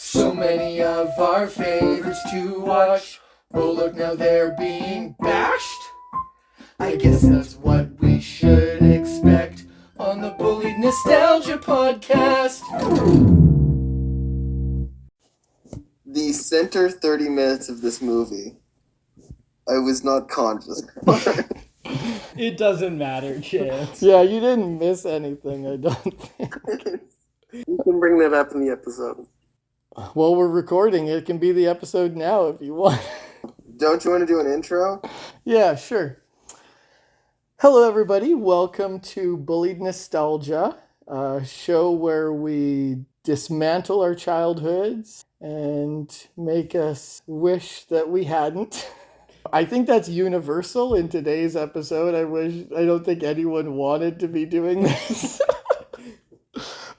So many of our favorites to watch. Oh look, now they're being bashed. I guess that's what we should expect on the Bullied Nostalgia Podcast. The center 30 minutes of this movie, I was not conscious for. It doesn't matter, Chance. Yeah, you didn't miss anything, I don't think. You can bring that up in the episode. Well, we're recording. It can be the episode now if you want. Don't you want to do an intro? Yeah, sure. Hello, everybody. Welcome to Bullied Nostalgia, a show where we dismantle our childhoods and make us wish that we hadn't. I think that's universal in today's episode. I don't think anyone wanted to be doing this.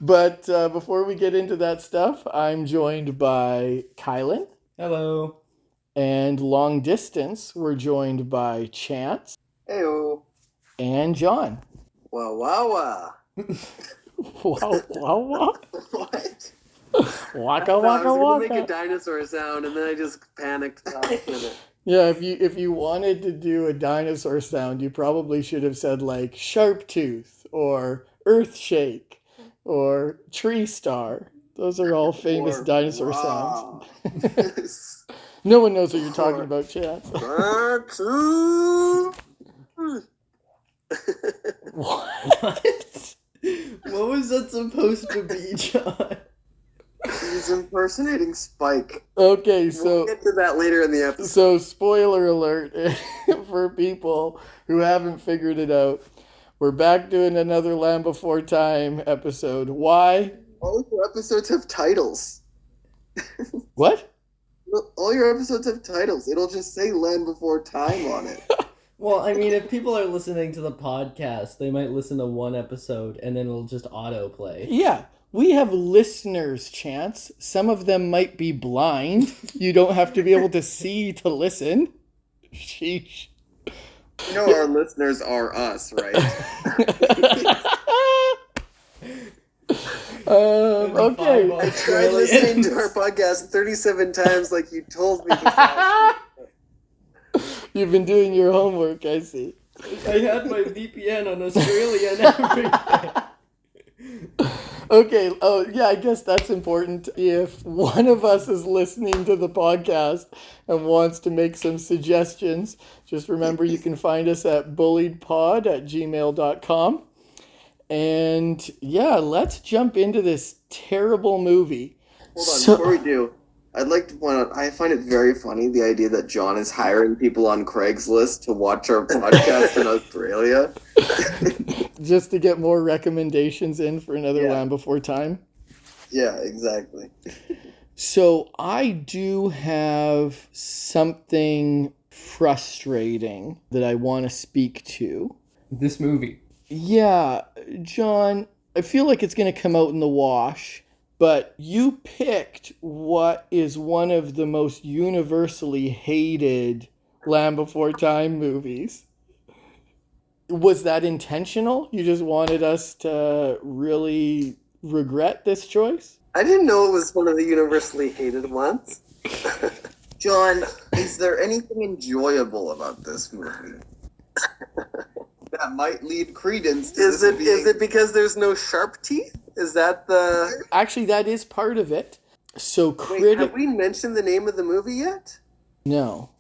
But before we get into that stuff, I'm joined by Kylan. Hello. And long distance, we're joined by Chance. Heyo. And John. Wow, wow, wow. Wow, wow, wow. What? Waka, I waka, was waka. going to make a dinosaur sound, and then I just panicked. Yeah, if you wanted to do a dinosaur sound, you probably should have said like sharp tooth or earth shake or tree star. Those are all famous dinosaur sounds. No one knows what you're talking about, Chance. What? What was that supposed to be, John? He's impersonating Spike. Okay, We'll so get to that later in the episode. so spoiler alert for people who haven't figured it out. We're back doing another Land Before Time episode. Why? All your episodes have titles. What? All your episodes have titles. It'll just say Land Before Time on it. Well, I mean, if people are listening to the podcast, they might listen to one episode and then it'll just autoplay. Yeah, we have listeners, Chance. Some of them might be blind. You don't have to be able to see to listen. Sheesh. You know our listeners are us, right? Okay. I tried listening to our podcast 37 times like you told me before. You've been doing your homework, I see. I had my VPN on Australia and everything. Okay, oh yeah, I guess that's important. If one of us is listening to the podcast and wants to make some suggestions, just remember you can find us at bulliedpod@gmail.com. And yeah, let's jump into this terrible movie. Hold on, before we do, I'd like to point out, I find it very funny, the idea that John is hiring people on Craigslist to watch our podcast in Australia. Just to get more recommendations in for another Yeah. Land Before Time. Yeah, exactly. So I do have something frustrating that I want to speak to. This movie. Yeah, John, I feel like it's going to come out in the wash, but you picked what is one of the most universally hated Land Before Time movies. Was that intentional? You just wanted us to really regret this choice? I didn't know it was one of the universally hated ones. John, is there anything enjoyable about this movie? That might lead credence to Is it because there's no sharp teeth? Is that the... Actually, that is part of it. So Wait, have we mentioned the name of the movie yet? No.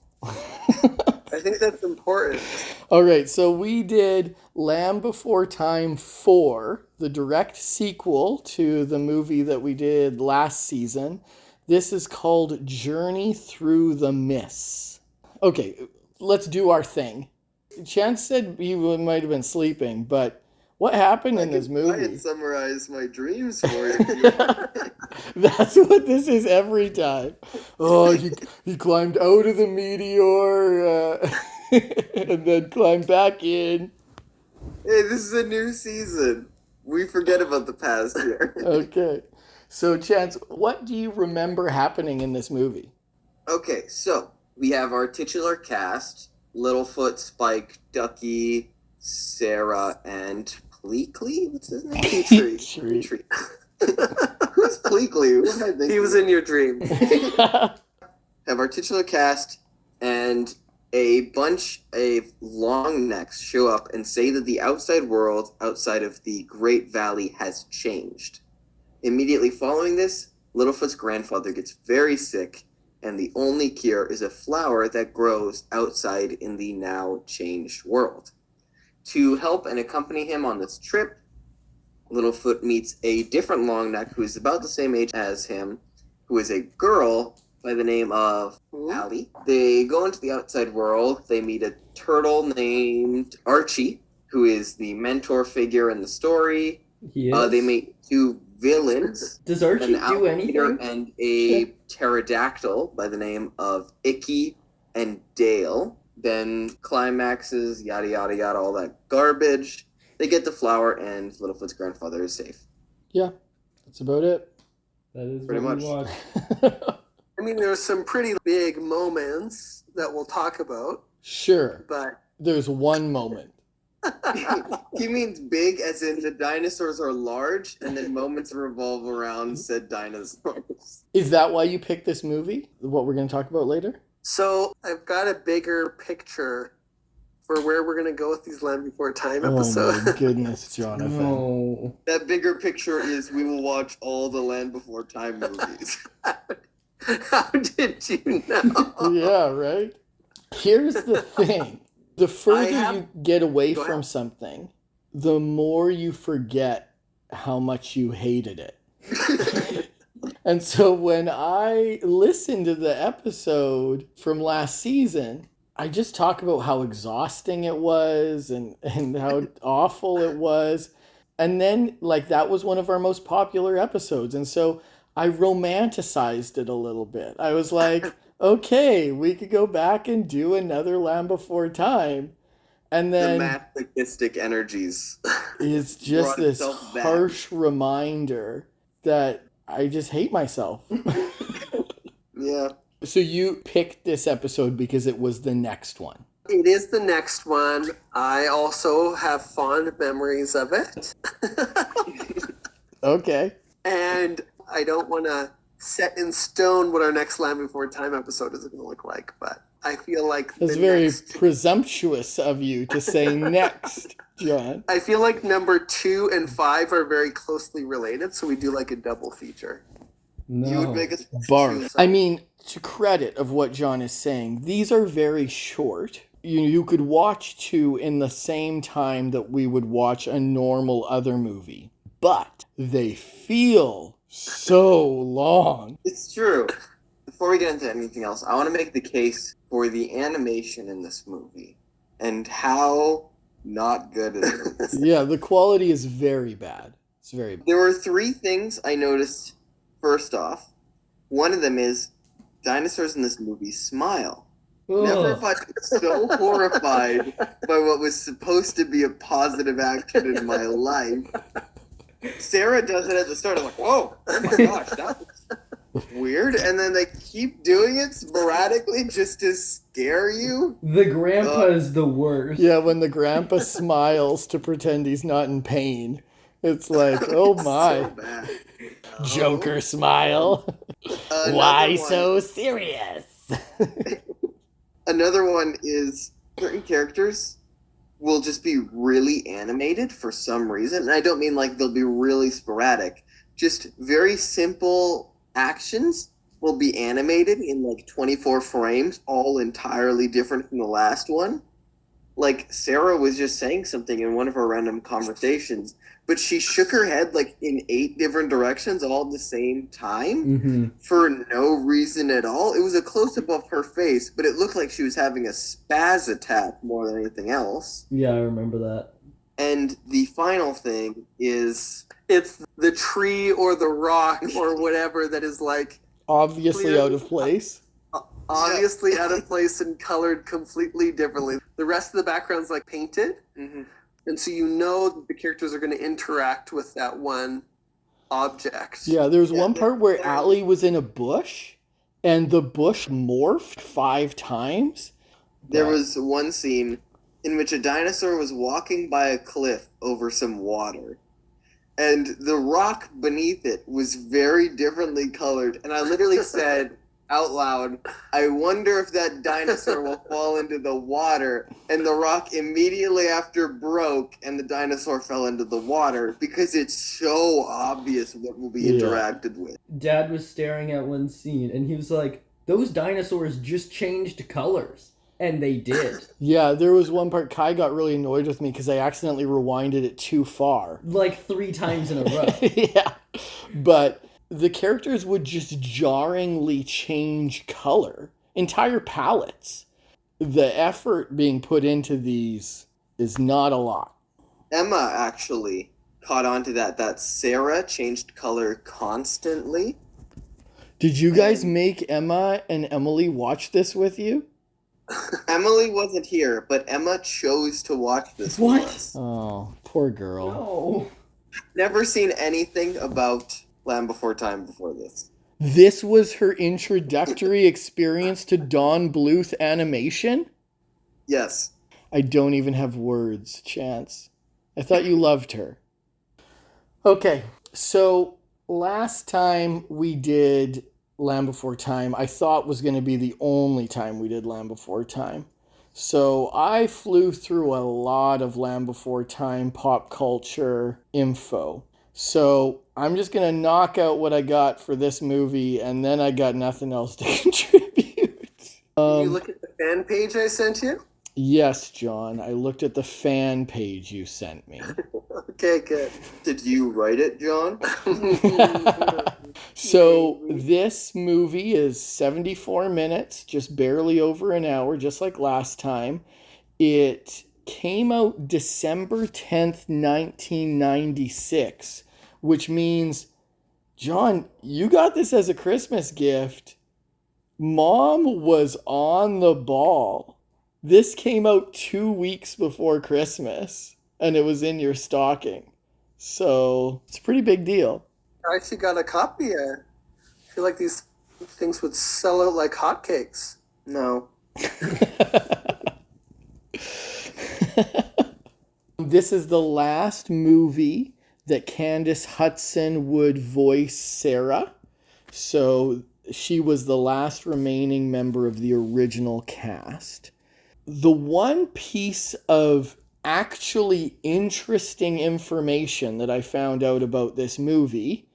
I think that's important. All right, so we did Land Before Time 4, the direct sequel to the movie that we did last season. This is called Journey Through the Mists. Okay, let's do our thing. Chance said he might have been sleeping, but what happened in this movie? I had summarized my dreams for you. That's what this is every time. Oh, he climbed out of the meteor and then climbed back in. Hey, this is a new season. We forget about the past year. Okay. So, Chance, what do you remember happening in this movie? Okay, so we have our titular cast: Littlefoot, Spike, Ducky, Sarah, and Pleakley? What's his name? Petrie. Who's Pleakley? Who am I thinking? He was in your dream. Have our titular cast and a bunch of long necks show up and say that the outside world outside of the Great Valley has changed. Immediately following this, Littlefoot's grandfather gets very sick, and the only cure is a flower that grows outside in the now changed world. To help and accompany him on this trip, Littlefoot meets a different longneck who is about the same age as him, who is a girl by the name of Allie. They go into the outside world. They meet a turtle named Archie, who is the mentor figure in the story. Yes. They meet two villains. Does Archie an do alligator anything? and a pterodactyl by the name of Icky and Dale. Then climaxes, yada yada yada, all that garbage. They get the flower, and Littlefoot's grandfather is safe. Yeah, that's about it. That is Pretty what we much. watched. I mean, there's some pretty big moments that we'll talk about, Sure. but There's one moment. He means big as in the dinosaurs are large, and then moments revolve around said dinosaurs. Is that why you picked this movie? What we're going to talk about later? so I've got a bigger picture for where we're going to go with these Land Before Time Oh episodes. my goodness, Jonathan. No. That bigger picture is we will watch all the Land Before Time movies. How did you know? Yeah, right? Here's the thing. The further you get away Go from ahead. something, the more you forget how much you hated it. And so when I listened to the episode from last season, I just talk about how exhausting it was and how awful it was. And then, like, that was one of our most popular episodes. And so I romanticized it a little bit. I was like, okay, we could go back and do another Land Before Time. And The then masochistic energies. it's just brought this itself back. harsh reminder that I just hate myself. Yeah. So you picked this episode because it was the next one. It is the next one. I also have fond memories of it. Okay. And I don't want to set in stone what our next Land Before Time episode is going to look like, but I feel like It's the very next... presumptuous of you to say next, John. I feel like number 2 and 5 are very closely related, so we do like a double feature. No. You would make us Barf. I mean, to credit of what John is saying, these are very short. You could watch two in the same time that we would watch a normal other movie, but they feel so long. It's true. Before we get into anything else, I want to make the case for the animation in this movie and how not good it is. Yeah, the quality is very bad. It's very bad. There were 3 things I noticed. First off, one of them is dinosaurs in this movie smile. Never have I been so horrified by what was supposed to be a positive action in my life. Sarah does it at the start. I'm like, whoa, oh my gosh, that was weird. And then they keep doing it sporadically just to scare you. The grandpa is the worst. Yeah, when the grandpa smiles to pretend he's not in pain, it's like, oh It's my. so bad. Joker smile. Another Why one- so serious? Another one is certain characters will just be really animated for some reason. And I don't mean like they'll be really sporadic. Just very simple actions will be animated in like 24 frames, all entirely different from the last one. Like Sarah was just saying something in one of our random conversations, but she shook her head like in 8 different directions all at the same time. Mm-hmm. For no reason at all. It was a close-up of her face, but it looked like she was having a spaz attack more than anything else. Yeah, I remember that. And the final thing is... It's the tree or the rock or whatever that is like Obviously Clear- out of place. obviously out of place and colored completely differently. The rest of the background's like painted, and so you know that the characters are going to interact with that one object. Yeah, there was Yeah, one part where they're- Allie was in a bush, and the bush morphed 5 times. There was one scene in which a dinosaur was walking by a cliff over some water. and the rock beneath it was very differently colored. And I literally said out loud, I wonder if that dinosaur will fall into the water. And the rock immediately after broke, and the dinosaur fell into the water because it's so obvious what will be interacted with. Dad was staring at one scene, and he was like, those dinosaurs just changed colors. And they did. Yeah, there was one part Kai got really annoyed with me because I accidentally rewinded it too far. Like 3 times in a row. Yeah. But the characters would just jarringly change color. Entire palettes. The effort being put into these is not a lot. Emma actually caught on to that Sarah changed color constantly. Did you guys make Emma and Emily watch this with you? Emily wasn't here, but Emma chose to watch this What? with us. Oh, poor girl. No. Never seen anything about Land Before Time before this. This was her introductory experience to Don Bluth animation? Yes. I don't even have words, Chance. I thought you loved her. Okay, so last time we did Land Before Time, I thought was going to be the only time we did Land Before Time. So I flew through a lot of Land Before Time pop culture info. So I'm just going to knock out what I got for this movie, and then I got nothing else to contribute. Did you look at the fan page I sent you? Yes, John. I looked at the fan page you sent me. Okay, good. Did you write it, John? So this movie is 74 minutes, just barely over an hour, just like last time. It came out December 10th, 1996, which means, John, you got this as a Christmas gift. Mom was on the ball. This came out 2 weeks before Christmas, and it was in your stocking. So it's a pretty big deal. I actually got a copy. I feel like these things would sell out like hotcakes. No. This is the last movie that Candace Hudson would voice Sarah. So she was the last remaining member of the original cast. The one piece of actually interesting information that I found out about this movie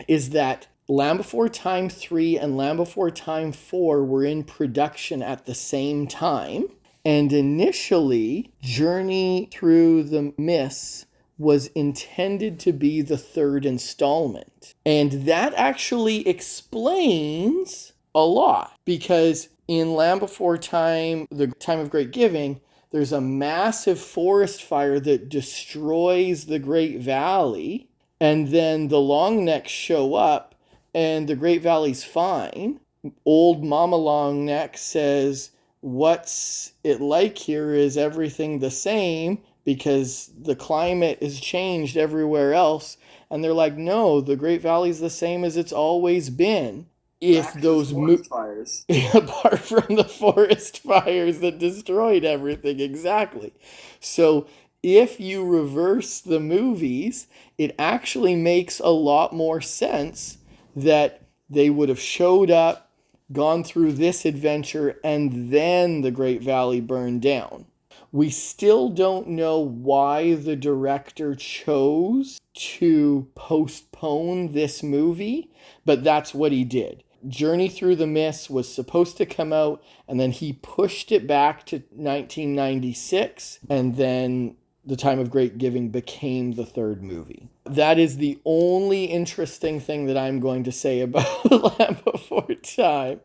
is that Land Before Time 3 and Land Before Time 4 were in production at the same time. And initially, Journey Through the Mist was intended to be the third installment. And that actually explains a lot, because in Land Before Time, the Time of Great Giving, there's a massive forest fire that destroys the Great Valley, and then the Longnecks show up, and the Great Valley's fine. Old Mama Longneck says, what's it like here? Is everything the same? Because the climate has changed everywhere else. And they're like, no, the Great Valley's the same as it's always been. If those fires. Apart from the forest fires that destroyed everything, exactly. So if you reverse the movies, it actually makes a lot more sense that they would have showed up, gone through this adventure, and then the Great Valley burned down. We still don't know why the director chose to postpone this movie, but that's what he did. Journey Through the Mist was supposed to come out, and then he pushed it back to 1996, and then The Time of Great Giving became the third movie. That is the only interesting thing that I'm going to say about Land Before Time.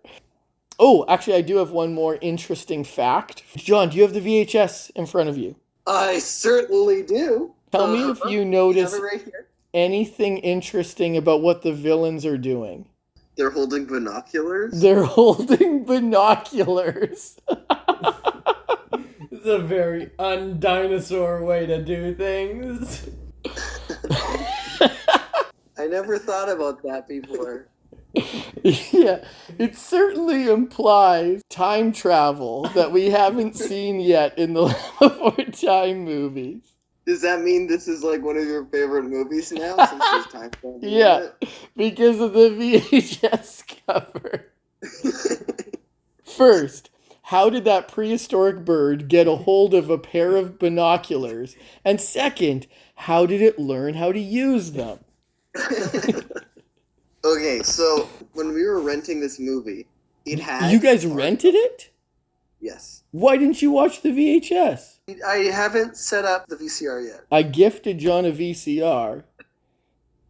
Oh, actually, I do have one more interesting fact. John, do you have the VHS in front of you? I certainly do. Tell me if you Have notice it right here. anything interesting about what the villains are doing. They're holding binoculars? They're holding binoculars. It's a very undinosaur way to do things. I never thought about that before. Yeah, it certainly implies time travel that we haven't seen yet in the Land Before Time movies. Does that mean this is like one of your favorite movies now? Since there's time travel in Yeah, because of the VHS cover. it? First, how did that prehistoric bird get a hold of a pair of binoculars? And second, how did it learn how to use them? Okay, so when we were renting this movie, it had... You guys rented it? Yes. Why didn't you watch the VHS? I haven't set up the VCR yet. I gifted John a VCR.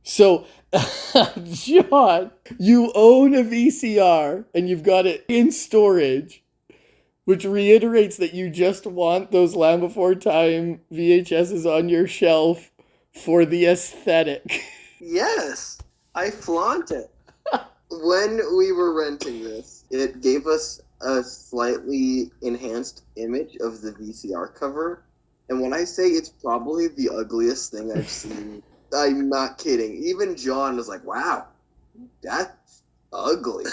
So, John, you own a VCR and you've got it in storage, which reiterates that you just want those Land Before Time VHSs on your shelf for the aesthetic. Yes, I flaunt it. When we were renting this, it gave us a slightly enhanced image of the VCR cover. And when I say it's probably the ugliest thing I've seen, I'm not kidding. Even John was like, wow, that's ugly.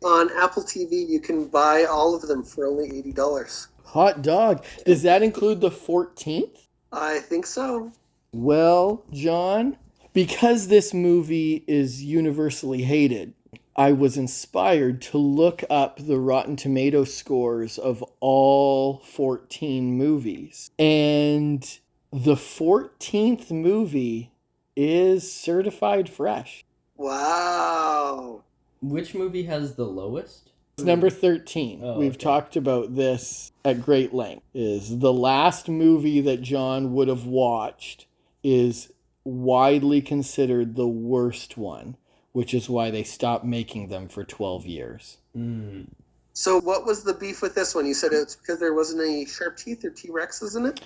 On Apple TV, you can buy all of them for only $80. Hot dog. Does that include the 14th? I think so. Well, John, because this movie is universally hated, I was inspired to look up the Rotten Tomato scores of all 14 movies. And the 14th movie is certified fresh. Wow. Which movie has the lowest? It's number 13. Oh, We've okay. talked about this at great length. Is the last movie that John would have watched is widely considered the worst one, which is why they stopped making them for 12 years. Mm. So what was the beef with this one? You said it's because there wasn't any sharp teeth or T-Rexes in it?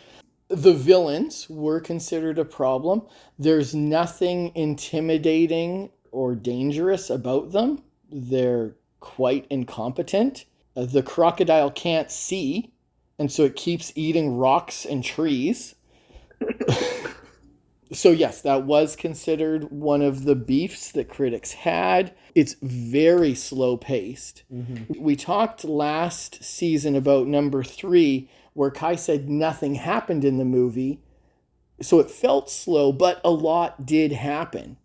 The villains were considered a problem. There's nothing intimidating or dangerous about them. They're quite incompetent. The crocodile can't see, and so it keeps eating rocks and trees. So yes, that was considered one of the beefs that critics had. It's very slow-paced. Mm-hmm. We talked last season about number 3, where Kai said nothing happened in the movie. So it felt slow, but a lot did happen.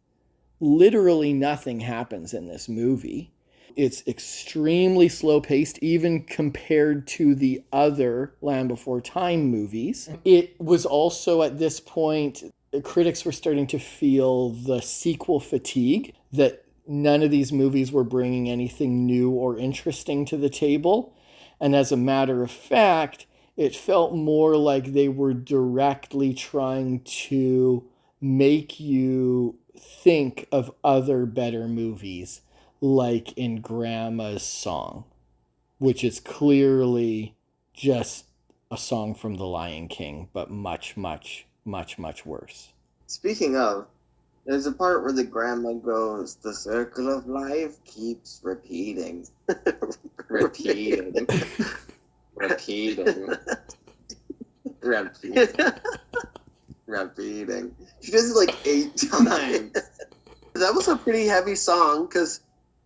Literally nothing happens in this movie. It's extremely slow-paced, even compared to the other Land Before Time movies. It was also at this point, critics were starting to feel the sequel fatigue, that none of these movies were bringing anything new or interesting to the table. And as a matter of fact, it felt more like they were directly trying to make you think of other better movies, like in Grandma's Song, which is clearly just a song from The Lion King, but much, much, much, much worse. Speaking of, there's a part where the grandma goes, the circle of life keeps repeating. Repeating. Repeating. Repeating. She does it like 8 times. That was a pretty heavy song because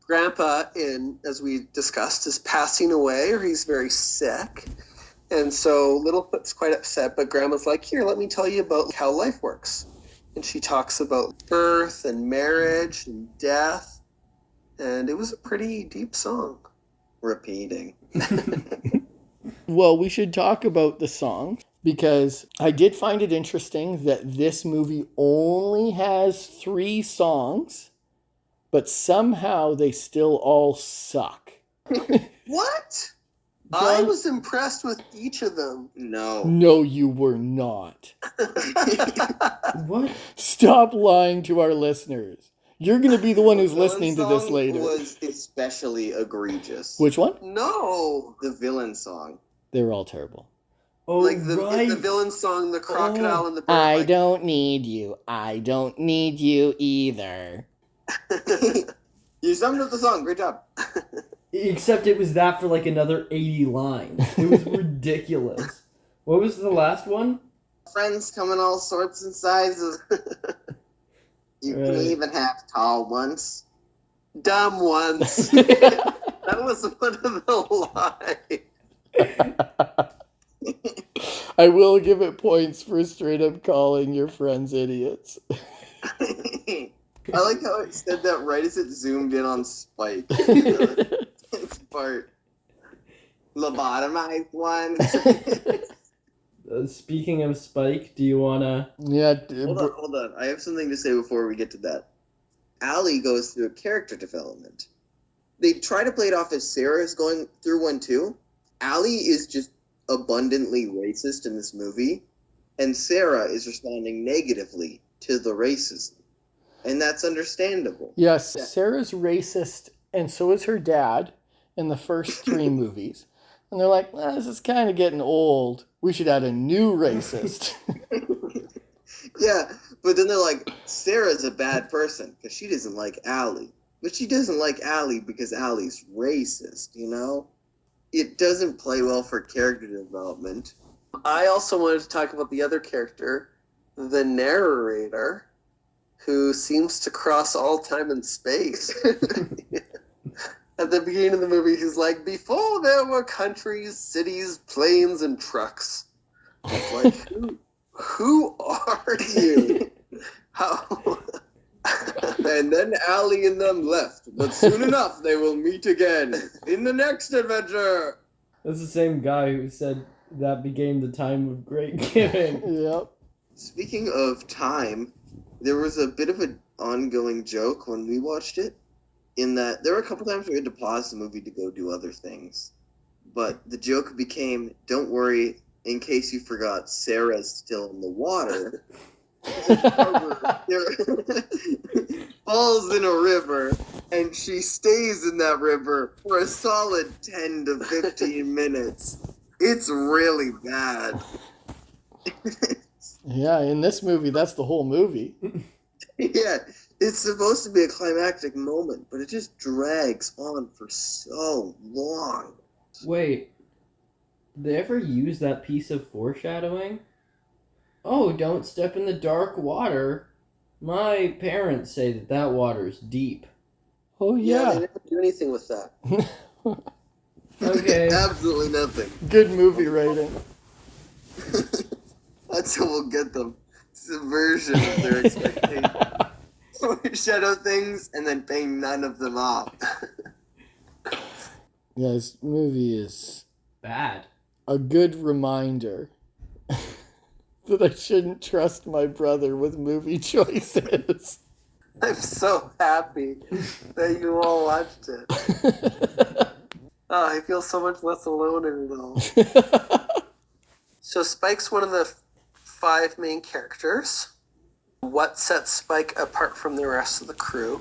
Grandpa, as we discussed, is passing away or he's very sick. And so Littlefoot's quite upset, but Grandma's like, here, let me tell you about how life works. And she talks about birth and marriage and death. And it was a pretty deep song. Repeating. Well, we should talk about the song, because I did find it interesting that this movie only has 3 songs, but somehow they still all suck. What? John? I was impressed with each of them. No. No, you were not. What? Stop lying to our listeners. You're going to be the one who's The villain listening to this song later. was especially egregious. Which one? No. The villain song. They were all terrible. Oh, Like right. the villain song, the crocodile and the bird. I like, don't need you. I don't need you either. You summed up the song. Great job. Except it was that for like another 80 lines. It was ridiculous. What was the last one? Friends come in all sorts and sizes. You can Right. even have tall ones. dumb ones. That was one of the lines. I will give it points for straight up calling your friends idiots. I like how it said that right as it zoomed in on Spike. Part. Lobotomized one. Speaking of Spike, do you wanna? Yeah. Hold on. I have something to say before we get to that. Allie goes through a character development. They try to play it off as Sarah's going through one too. Allie is just abundantly racist in this movie, and Sarah is responding negatively to the racism. And that's understandable. Yes, Sarah's racist, and so is her dad in the first 3 movies. And they're like, this is kind of getting old. We should add a new racist. Yeah, but then they're like, Sarah's a bad person because she doesn't like Allie. But she doesn't like Allie because Allie's racist, you know? It doesn't play well for character development. I also wanted to talk about the other character, the narrator, who seems to cross all time and space. At the beginning of the movie, he's like, before there were countries, cities, planes, and trucks. It's like, who are you? How? And then Allie and them left, but soon enough they will meet again in the next adventure. That's the same guy who said that became the time of great giving. Yep. Speaking of time, there was a bit of an ongoing joke when we watched it, in that there were a couple times we had to pause the movie to go do other things. But the joke became, don't worry, in case you forgot, Sarah's still in the water. Falls in a river, and she stays in that river for a solid 10 to 15 minutes. It's really bad. Yeah, in this movie, that's the whole movie. Yeah, it's supposed to be a climactic moment, but it just drags on for so long. Wait, did they ever use that piece of foreshadowing? Oh, don't step in the dark water. My parents say that water's deep. Oh, They yeah. never do anything with that. Okay. Absolutely nothing. Good movie writing. That's how we'll get them. Subversion of their expectations. Shadow things and then paying none of them off. Yeah, this movie is Bad. a good reminder that I shouldn't trust my brother with movie choices. I'm so happy that you all watched it. Oh, I feel so much less alone in it all. So Spike's one of the 5 main characters. What sets Spike apart from the rest of the crew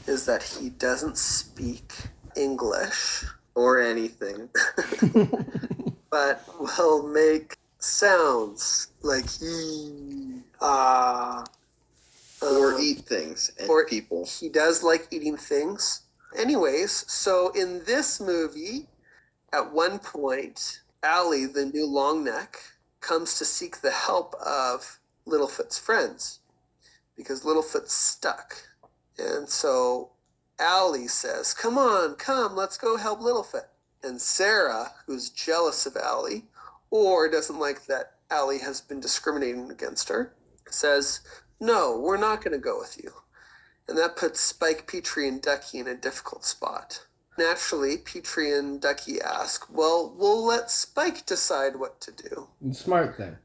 is that he doesn't speak English Or anything. but will make sounds like he, Or eat things and or people. He does like eating things. Anyways, so in this movie, at one point, Allie, the new long neck, comes to seek the help of Littlefoot's friends because Littlefoot's stuck. And so Allie says, come on, let's go help Littlefoot. And Sarah, who's jealous of Allie, or doesn't like that Allie has been discriminating against her, says, no, we're not going to go with you. And that puts Spike, Petrie, and Ducky in a difficult spot. Naturally, Petrie and Ducky ask, well, we'll let Spike decide what to do. Smart thing.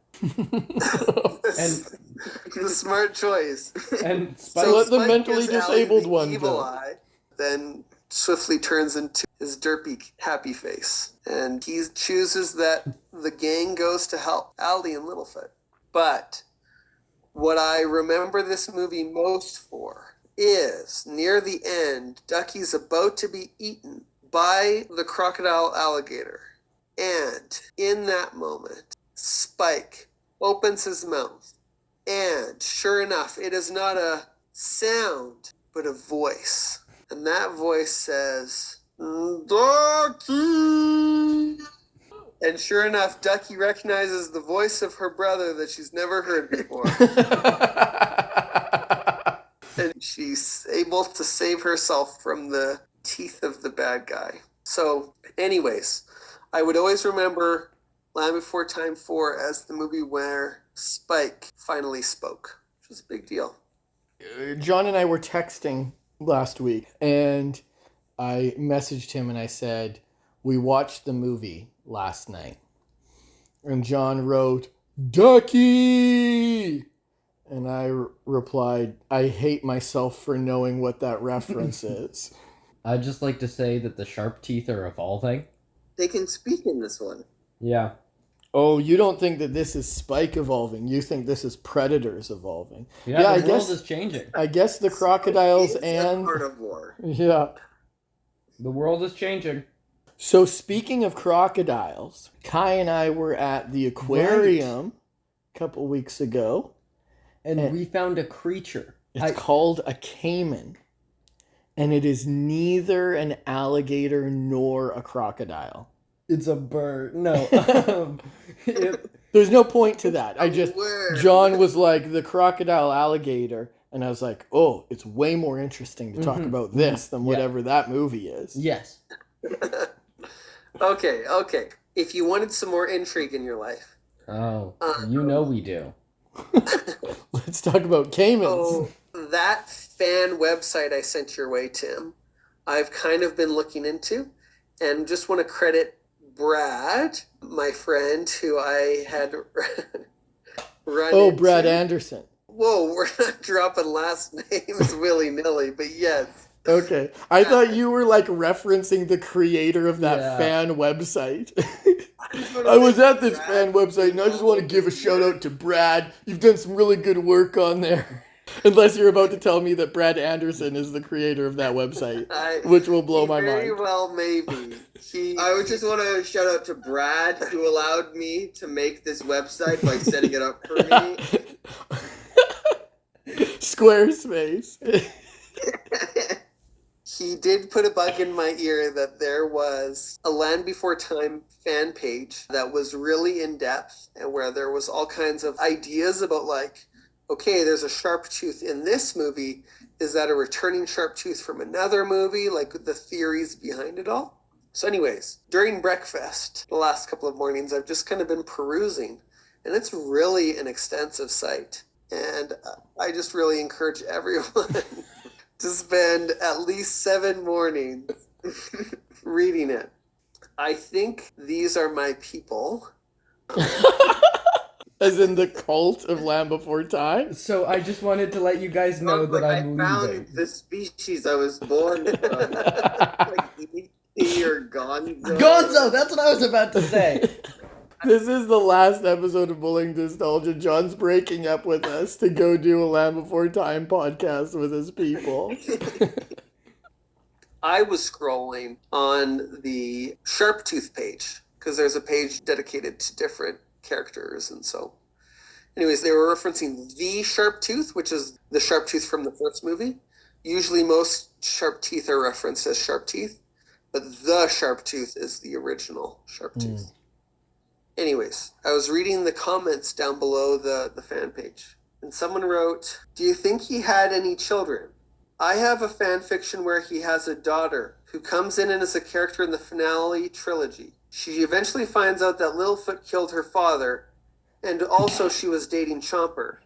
The smart choice. And Spike. Let the Spike mentally gives Allie disabled the one evil go. eye, then swiftly turns into his derpy, happy face. And he chooses that the gang goes to help Allie and Littlefoot. But what I remember this movie most for is, near the end, Ducky's about to be eaten by the crocodile alligator. And in that moment, Spike opens his mouth. And sure enough, it is not a sound, but a voice. And that voice says, Ducky! And sure enough, Ducky recognizes the voice of her brother that she's never heard before. And she's able to save herself from the teeth of the bad guy. So, anyways, I would always remember Land Before Time 4 as the movie where Spike finally spoke, which was a big deal. John and I were texting last week, and I messaged him and I said, we watched the movie last night. And John wrote, Ducky! And I replied, I hate myself for knowing what that reference is. I'd just like to say that the sharp teeth are evolving. They can speak in this one. Yeah. Oh, you don't think that this is Spike evolving. You think this is Predators evolving. Yeah, Yeah, the world is changing. I guess the crocodiles It's and... a carnivore. Yeah. The world is changing. So speaking of crocodiles, Kai and I were at the aquarium a couple weeks ago. And we found a creature. It's called a caiman. And it is neither an alligator nor a crocodile. It's a bird. No. There's no point to that. Word. John was like, the crocodile alligator. And I was like, oh, it's way more interesting to talk about this than whatever that movie is. Yes. Okay. If you wanted some more intrigue in your life. Oh, you know we do. Let's talk about caimans. Oh, that fan website I sent your way, Tim, I've kind of been looking into, and just want to credit Brad, my friend, who I had run Oh, into. Brad Anderson. Whoa, we're not dropping last names willy-nilly, but yes. Okay. I thought you were like referencing the creator of that Yeah. fan website. I was at this fan website and I just want to give a shout out to Brad. You've done some really good work on there. Unless you're about to tell me that Brad Anderson is the creator of that website, which will blow my Very mind. well, maybe. I would just want to shout out to Brad, who allowed me to make this website by setting it up for me. Squarespace. He did put a bug in my ear that there was a Land Before Time fan page that was really in depth and where there was all kinds of ideas about like, okay, there's a sharp tooth in this movie. Is that a returning sharp tooth from another movie? Like the theories behind it all. So anyways, during breakfast, the last couple of mornings, I've just kind of been perusing, and it's really an extensive site. And I just really encourage everyone to spend at least 7 mornings reading it. I think these are my people. As in the cult of Land Before Time? So I just wanted to let you guys know that I'm I leaving. found the species I was born from. Like E.T. or Gonzo. Gonzo! That's what I was about to say. This is the last episode of Bullied Nostalgia. John's breaking up with us to go do a Land Before Time podcast with his people. I was scrolling on the Sharp Tooth page because there's a page dedicated to different characters, and so anyways, they were referencing the Sharp Tooth, which is the Sharp Tooth from the first movie. Usually most Sharp Teeth are referenced as Sharp Teeth, but the Sharp Tooth is the original Sharp Tooth. Anyways, I was reading the comments down below the fan page, and someone wrote, do you think he had any children? I have a fan fiction where he has a daughter who comes in and is a character in the finale trilogy. She eventually finds out that Littlefoot killed her father, and also she was dating Chomper.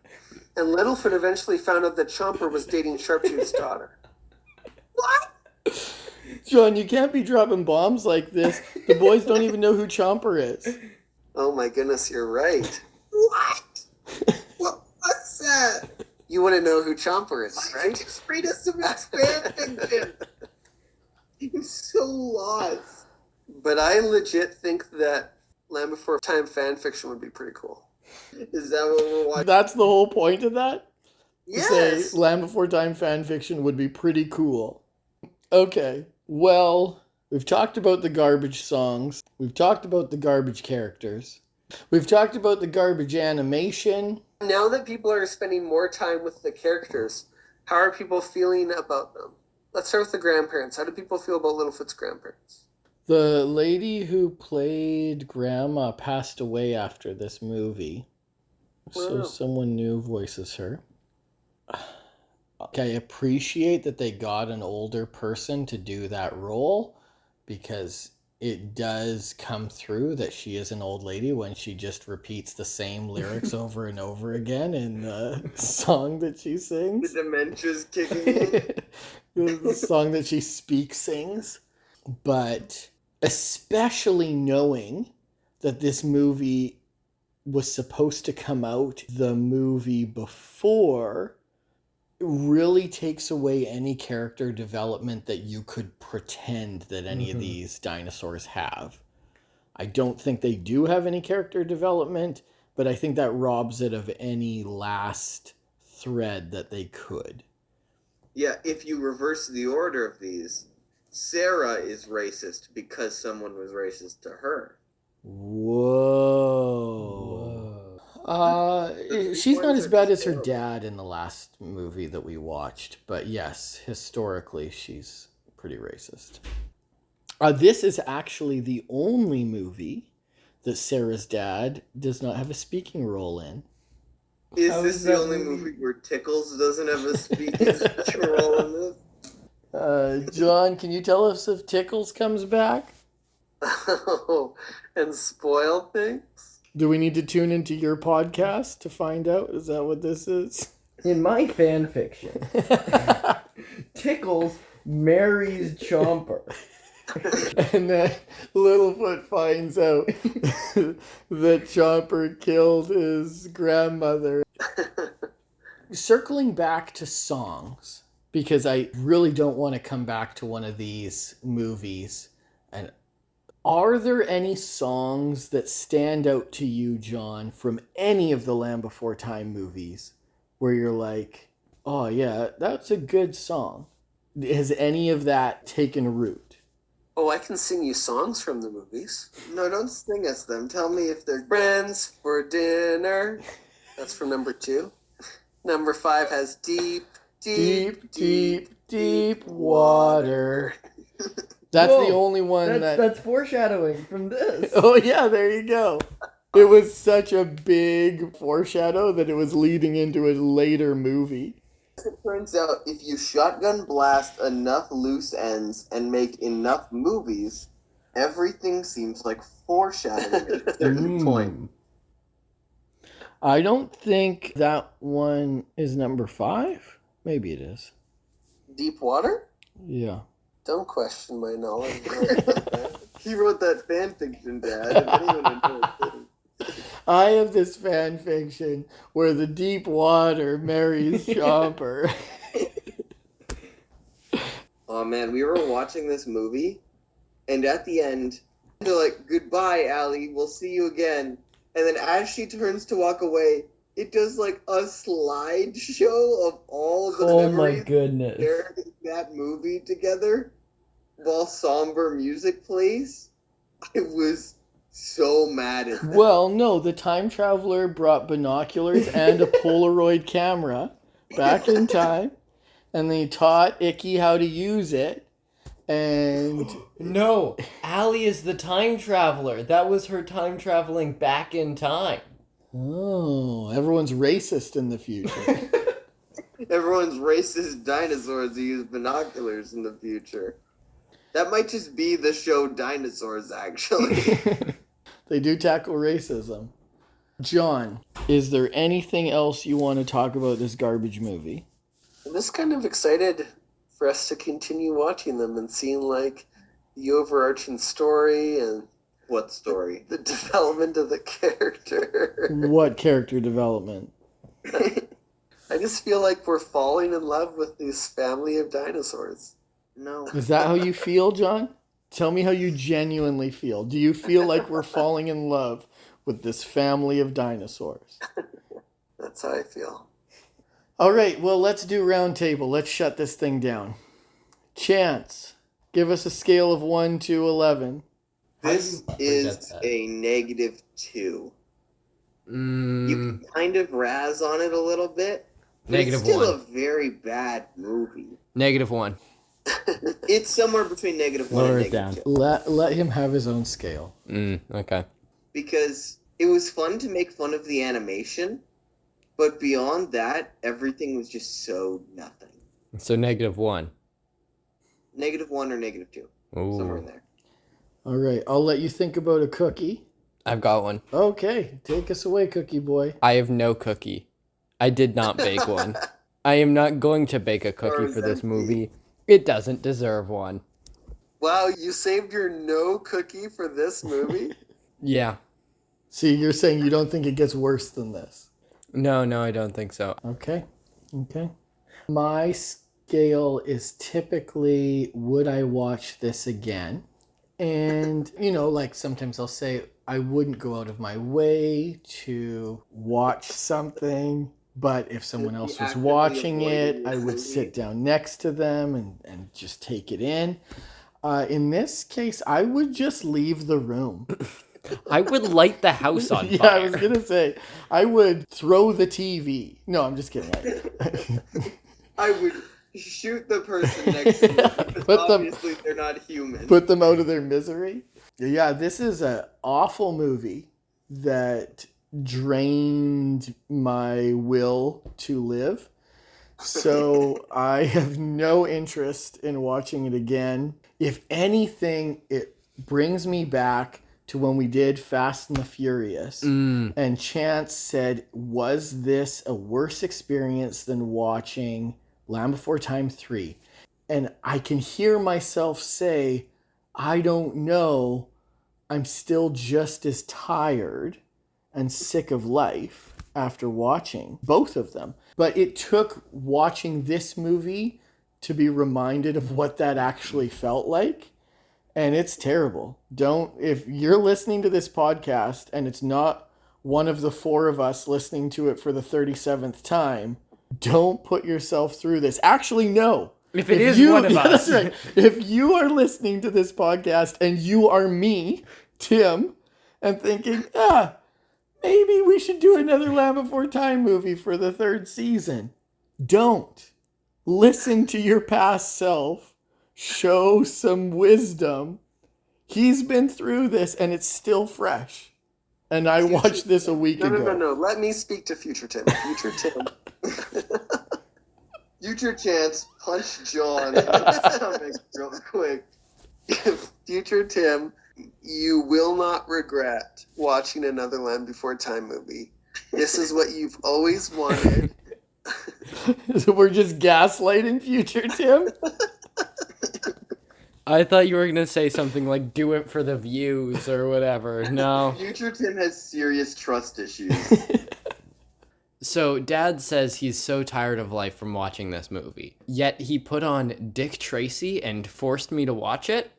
And Littlefoot eventually found out that Chomper was dating Sharptooth's daughter. What? John, you can't be dropping bombs like this. The boys don't even know who Chomper is. Oh my goodness, you're right. What? What's that? You want to know who Chomper is, Why did right? you just read us some fan I'm so lost. But I legit think that Land Before Time fan fiction would be pretty cool. Is that what we're watching? That's the whole point of that? To Yes. say Land Before Time fan fiction would be pretty cool. Okay, well, we've talked about the garbage songs. We've talked about the garbage characters. We've talked about the garbage animation. Now that people are spending more time with the characters, how are people feeling about them? Let's start with the grandparents. How do people feel about Littlefoot's grandparents? The lady who played Grandma passed away after this movie. So Wow. someone new voices her. Okay, I appreciate that they got an older person to do that role because it does come through that she is an old lady when she just repeats the same lyrics over and over again in the song that she The sings. dementia's kicking in. The song that she sings. But especially knowing that this movie was supposed to come out the movie before, really takes away any character development that you could pretend that any of these dinosaurs have. I don't think they do have any character development, but I think that robs it of any last thread that they could. Yeah, if you reverse the order of these, Sarah is racist because someone was racist to her. Whoa. She's not as bad as her dad in the last movie that we watched, but yes, historically she's pretty racist. This is actually the only movie that Sarah's dad does not have a speaking role in. Is this the only movie where Tickles doesn't have a speaking role in this? John, can you tell us if Tickles comes back? Oh, and spoil things? Do we need to tune into your podcast to find out? Is that what this is? In my fan fiction, Tickles marries Chomper. And then Littlefoot finds out that Chomper killed his grandmother. Circling back to songs, because I really don't want to come back to one of these movies. And are there any songs that stand out to you, John, from any of the Land Before Time movies where you're like, oh yeah, that's a good song? Has any of that taken root? Oh, I can sing you songs from the movies. No, don't sing us them. Tell me if they're Friends for dinner. That's from number 2. Number 5 has deep, deep, Deep, deep, deep water. That's Whoa, the only one That's foreshadowing from this. Oh yeah, there you go. It was such a big foreshadow that it was leading into a later movie. It turns out if you shotgun blast enough loose ends and make enough movies, everything seems like foreshadowing at a certain point. I don't think that one is number 5. Maybe it is. Deep water? Yeah. Don't question my knowledge. He wrote that fan fiction, Dad. If anyone would know it. I have this fan fiction where the deep water marries Chomper. Oh man, we were watching this movie, and at the end, they're like, "Goodbye, Allie. We'll see you again." And then as she turns to walk away, it does like a slideshow of all the Oh my memories goodness. shared in that movie together, while somber music plays. I was so mad at that. Well, no, the time traveler brought binoculars and a Polaroid camera back in time, and they taught Icky how to use it. And No, Allie is the time traveler. That was her time traveling back in time. oh, everyone's racist in the future. Everyone's racist dinosaurs who use binoculars in the future. That might just be the show Dinosaurs, actually. They do tackle racism. John, is there anything else you want to talk about this garbage movie? I'm just kind of excited for us to continue watching them and seeing like the overarching story and What story? the development of the character. What character development? I just feel like we're falling in love with this family of dinosaurs. No. Is that how you feel, John? Tell me how you genuinely feel. Do you feel like we're falling in love with this family of dinosaurs? That's how I feel. All right, well, let's do round table. Let's shut this thing down. Chance, give us a scale of 1 to 11. This How do you is forget that? a -2. You can kind of razz on it a little bit. But it's still a very bad movie. -1. It's somewhere between -1 Lower and it down. -2. Let him have his own scale. Okay. Because it was fun to make fun of the animation, but beyond that, everything was just so nothing. So -1. -1 or -2. Somewhere in there. All right, I'll let you think about a cookie. I've got one. Okay, take us away, cookie boy. I have no cookie. I did not bake one. I am not going to bake a cookie for this movie. It doesn't deserve one. Wow, you saved your no cookie for this movie? Yeah. See, you're saying you don't think it gets worse than this. No, I don't think so. Okay. My scale is typically, would I watch this again? And, like sometimes I'll say I wouldn't go out of my way to watch something, but if someone else was watching it, I would sit down next to them and just take it in. In this case, I would just leave the room. I would light the house on fire. Yeah, I was going to say, I would throw the TV. No, I'm just kidding. I would shoot the person next to me because obviously they're not human. Put them out of their misery. Yeah, this is an awful movie that drained my will to live. So I have no interest in watching it again. If anything, it brings me back to when we did Fast and the Furious. And Chance said, was this a worse experience than watching Land Before Time 3? And I can hear myself say, I don't know. I'm still just as tired and sick of life after watching both of them. But it took watching this movie to be reminded of what that actually felt like. And it's terrible. If you're listening to this podcast and it's not one of the four of us listening to it for the 37th time, don't put yourself through this. Actually, no. If it is one of us. That's right. If you are listening to this podcast and you are me, Tim, and thinking, maybe we should do another Land Before Time movie for the 3rd season, don't. Listen to your past self. Show some wisdom. He's been through this and it's still fresh. And I watched this a week ago. No. Let me speak to Future Tim. Future Tim. Future Chance, punch John in the stomach real quick. Future Tim, you will not regret watching another Land Before Time movie. This is what you've always wanted. So we're just gaslighting Future Tim? I thought you were going to say something like, do it for the views or whatever. No. Future Tim has serious trust issues. So Dad says he's so tired of life from watching this movie. Yet he put on Dick Tracy and forced me to watch it.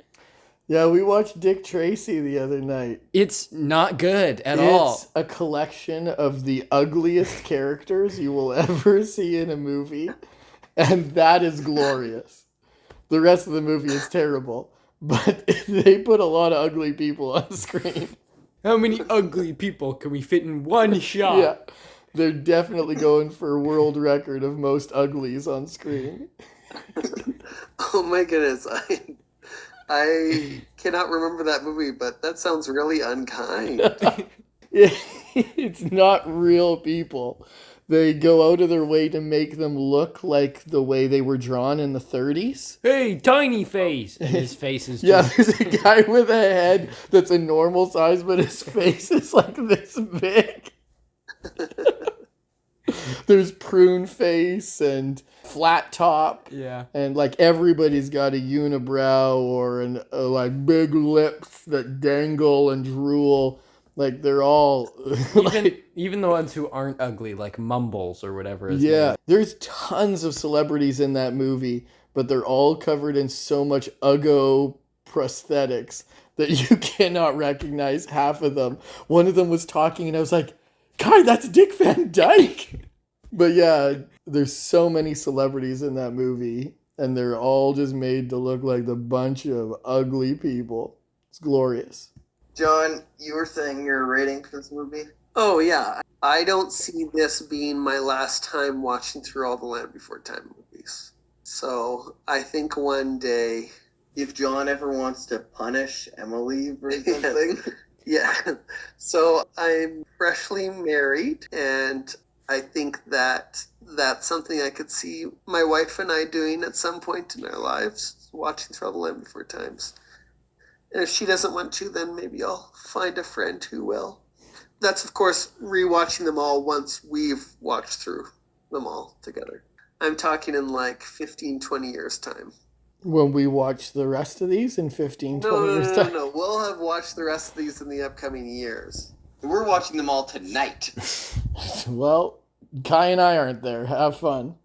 Yeah, we watched Dick Tracy the other night. It's not good at all. It's a collection of the ugliest characters you will ever see in a movie. And that is glorious. The rest of the movie is terrible. But they put a lot of ugly people on screen. How many ugly people can we fit in one shot? Yeah. They're definitely going for a world record of most uglies on screen. Oh my goodness. I cannot remember that movie, but that sounds really unkind. It's not real people. They go out of their way to make them look like the way they were drawn in the 30s. Hey, tiny face! And his face is just... Yeah, there's a guy with a head that's a normal size, but his face is like this big. There's prune face and flat top. Yeah. And like everybody's got a unibrow or like big lips that dangle and drool. Like they're all even the ones who aren't ugly, like Mumbles or whatever his name is. There's tons of celebrities in that movie, but they're all covered in so much Uggo prosthetics that you cannot recognize half of them. One of them was talking and I was like, God, that's Dick Van Dyke. But yeah, there's so many celebrities in that movie and they're all just made to look like the bunch of ugly people. It's glorious. John, you were saying your rating for this movie? Oh yeah, I don't see this being my last time watching through all the Land Before Time movies. So I think one day, if John ever wants to punish Emily or something. Yeah. So I'm freshly married, and I think that that's something I could see my wife and I doing at some point in our lives, watching through all the Land Before Times. And if she doesn't want to, then maybe I'll find a friend who will. That's, of course, rewatching them all once we've watched through them all together. I'm talking in like 15, 20 years' time. When we watch the rest of these in 15, 20 years time. No. We'll have watched the rest of these in the upcoming years. We're watching them all tonight. Well, Kai and I aren't there. Have fun.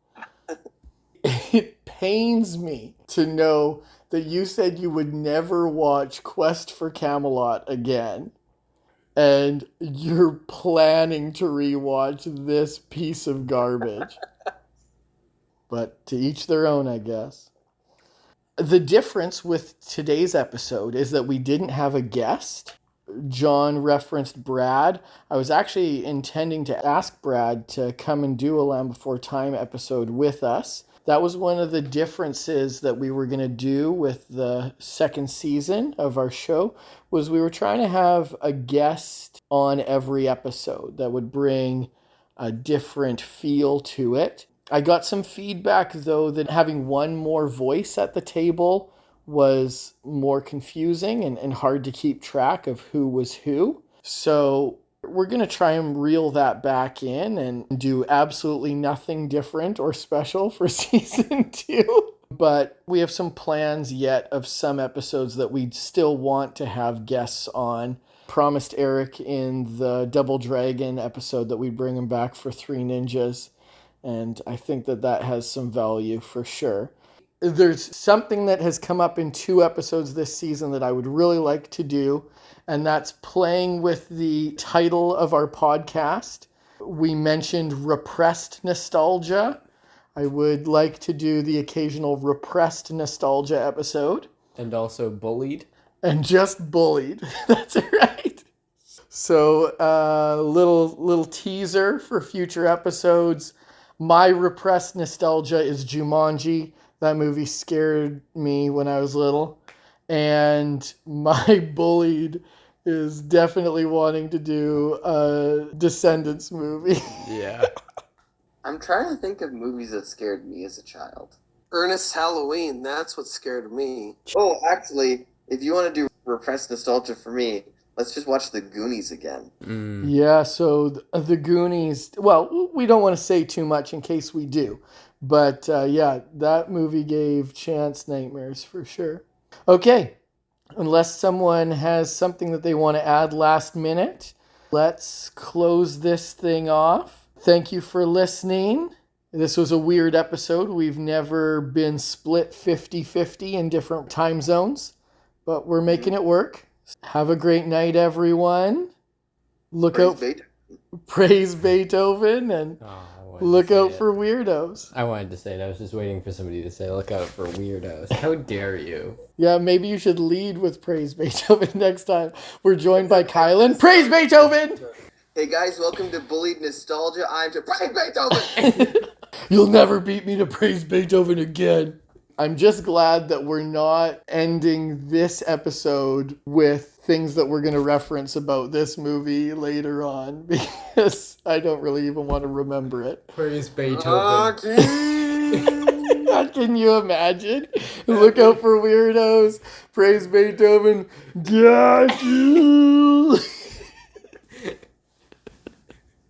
It pains me to know that you said you would never watch Quest for Camelot again. And you're planning to rewatch this piece of garbage. But to each their own, I guess. The difference with today's episode is that we didn't have a guest. John referenced Brad. I was actually intending to ask Brad to come and do a Land Before Time episode with us. That was one of the differences that we were going to do with the second season of our show, was we were trying to have a guest on every episode that would bring a different feel to it. I got some feedback, though, that having one more voice at the table was more confusing and hard to keep track of who was who. So we're going to try and reel that back in and do absolutely nothing different or special for season 2. But we have some plans yet of some episodes that we still want to have guests on. Promised Eric in the Double Dragon episode that we'd bring him back for Three Ninjas. And I think that has some value for sure. There's something that has come up in 2 episodes this season that I would really like to do, and that's playing with the title of our podcast. We mentioned repressed nostalgia. I would like to do the occasional repressed nostalgia episode. And also Bullied. And just Bullied. That's right. So little teaser for future episodes. My repressed nostalgia is Jumanji. That movie scared me when I was little. And my Bullied is definitely wanting to do a Descendants movie. Yeah. I'm trying to think of movies that scared me as a child. Ernest Halloween, that's what scared me. Oh, actually, if you want to do repressed nostalgia for me, let's just watch The Goonies again. Yeah, so the Goonies, well, we don't want to say too much in case we do. But yeah, that movie gave Chance nightmares for sure. Okay, unless someone has something that they want to add last minute, let's close this thing off. Thank you for listening. This was a weird episode. We've never been split 50-50 in different time zones, but we're making it work. Have a great night, everyone. Praise Beethoven, and look out for weirdos. I wanted to say it. I was just waiting for somebody to say, look out for weirdos. How dare you? Yeah, maybe you should lead with Praise Beethoven next time. We're joined by Kylan. Praise Beethoven! Hey guys, welcome to Bullied Nostalgia. I'm to Praise Beethoven! You'll never beat me to Praise Beethoven again. I'm just glad that we're not ending this episode with things that we're going to reference about this movie later on, because I don't really even want to remember it. Praise Beethoven. Can you imagine? Look out for weirdos. Praise Beethoven. Got you.